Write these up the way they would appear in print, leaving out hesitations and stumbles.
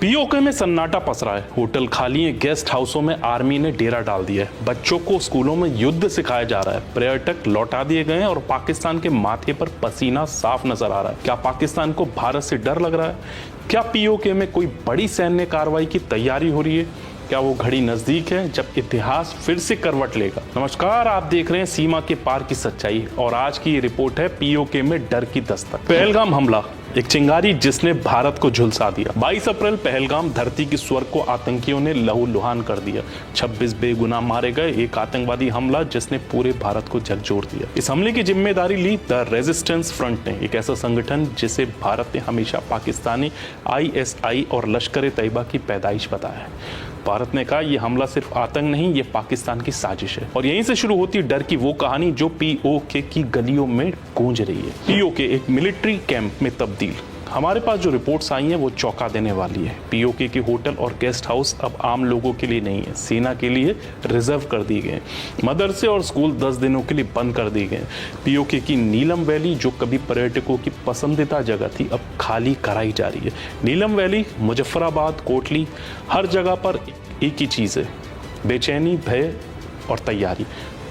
PoK में सन्नाटा पसरा है। होटल खाली है, गेस्ट हाउसों में आर्मी ने डेरा डाल दिया है, बच्चों को स्कूलों में युद्ध सिखाया जा रहा है, पर्यटक लौटा दिए गए हैं और पाकिस्तान के माथे पर पसीना साफ नजर आ रहा है। क्या पाकिस्तान को भारत से डर लग रहा है? क्या पीओके में कोई बड़ी सैन्य कार्रवाई की तैयारी हो रही है? क्या वो घड़ी नजदीक है जब इतिहास फिर से करवट लेगा? नमस्कार, आप देख रहे हैं सीमा के पार की सच्चाई और आज की ये रिपोर्ट है पीओके में डर की दस्तक। पहलगाम हमला, एक चिंगारी जिसने भारत को झुलसा दिया। 22 अप्रैल पहलगाम धरती की स्वर्ग को आतंकियों ने लहूलुहान कर दिया। 26 बेगुनाह मारे गए, एक आतंकवादी हमला जिसने पूरे भारत को झकझोर दिया। इस हमले की जिम्मेदारी ली द रेजिस्टेंस फ्रंट ने, एक ऐसा संगठन जिसे भारत ने हमेशा पाकिस्तानी ISI और लश्कर तैयबा की पैदाइश बताया है। भारत ने कहा यह हमला सिर्फ आतंक नहीं, ये पाकिस्तान की साजिश है। और यहीं से शुरू होती है डर की वो कहानी जो पीओके की गलियों में गूंज रही है। पीओके एक मिलिट्री कैंप में तब्दील। हमारे पास जो रिपोर्ट्स आई हैं वो चौंका देने वाली है। पीओके के होटल और गेस्ट हाउस अब आम लोगों के लिए नहीं है, सेना के लिए रिजर्व कर दिए गए। मदरसे और स्कूल 10 दिनों के लिए बंद कर दिए गए। पीओके की नीलम वैली जो कभी पर्यटकों की पसंदीदा जगह थी अब खाली कराई जा रही है। नीलम वैली, मुजफ्फराबाद, कोटली, हर जगह पर एक ही चीज़ है, बेचैनी, भय और तैयारी।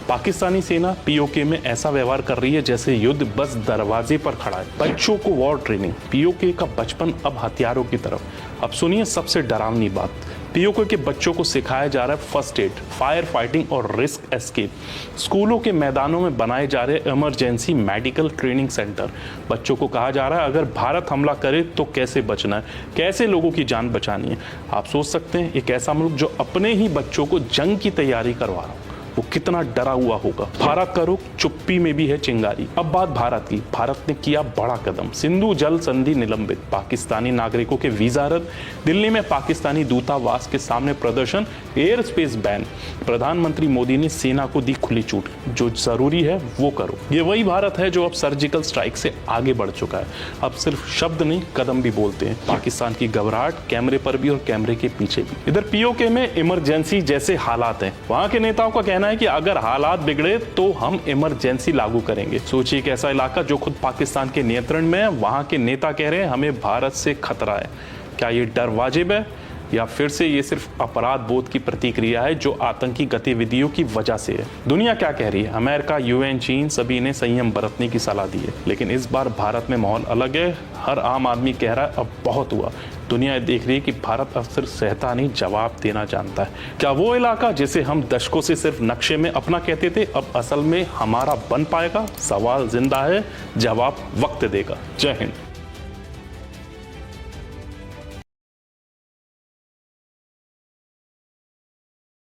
पाकिस्तानी सेना पीओके में ऐसा व्यवहार कर रही है जैसे युद्ध बस दरवाजे पर खड़ा है। बच्चों को वॉर ट्रेनिंग, पीओके का बचपन अब हथियारों की तरफ। अब सुनिए सबसे डरावनी बात, पीओके के बच्चों को सिखाया जा रहा है फर्स्ट एड, फायर फाइटिंग और रिस्क एस्केप। स्कूलों के मैदानों में बनाए जा रहे इमरजेंसी मेडिकल ट्रेनिंग सेंटर। बच्चों को कहा जा रहा है अगर भारत हमला करे तो कैसे बचना है, कैसे लोगों की जान बचानी है। आप सोच सकते हैं एक ऐसा मुल्क जो अपने ही बच्चों को जंग की तैयारी करवा रहा है वो कितना डरा हुआ होगा। भारत का रुख चुप्पी में भी है चिंगारी। अब बात भारत की। भारत ने किया बड़ा कदम, सिंधु जल संधि निलंबित, पाकिस्तानी नागरिकों के वीजा रद्द, दिल्ली में पाकिस्तानी दूतावास के सामने प्रदर्शन, एयर स्पेस बैन। प्रधानमंत्री मोदी ने सेना को दी खुली छूट, जो जरूरी है वो करो। ये वही भारत है जो अब सर्जिकल स्ट्राइक से आगे बढ़ चुका है। अब सिर्फ शब्द नहीं कदम भी बोलते हैं। पाकिस्तान की घबराहट कैमरे पर भी और कैमरे के पीछे भी। इधर पीओके में इमरजेंसी जैसे हालात हैं। वहां के नेताओं का कहना है कि अगर हालात बिगड़े तो हम इमरजेंसी लागू करेंगे। सोचिए एक ऐसा इलाका जो खुद पाकिस्तान के नियंत्रण में है, वहां के नेता कह रहे हैं हमें भारत से खतरा है। क्या ये डर वाजिब है या फिर से ये सिर्फ अपराध बोध की प्रतिक्रिया है जो आतंकी गतिविधियों की वजह से है? दुनिया क्या कह रही है? अमेरिका, UN, चीन सभी ने संयम बरतने की सलाह दी है, लेकिन इस बार भारत में माहौल अलग है। हर आम आदमी कह रहा है अब बहुत हुआ। दुनिया देख रही है कि भारत अब सिर्फ सहता नहीं, जवाब देना जानता है। क्या वो इलाका जिसे हम दशकों से सिर्फ नक्शे में अपना कहते थे अब असल में हमारा बन पाएगा? सवाल जिंदा है, जवाब वक्त देगा। जय हिंद।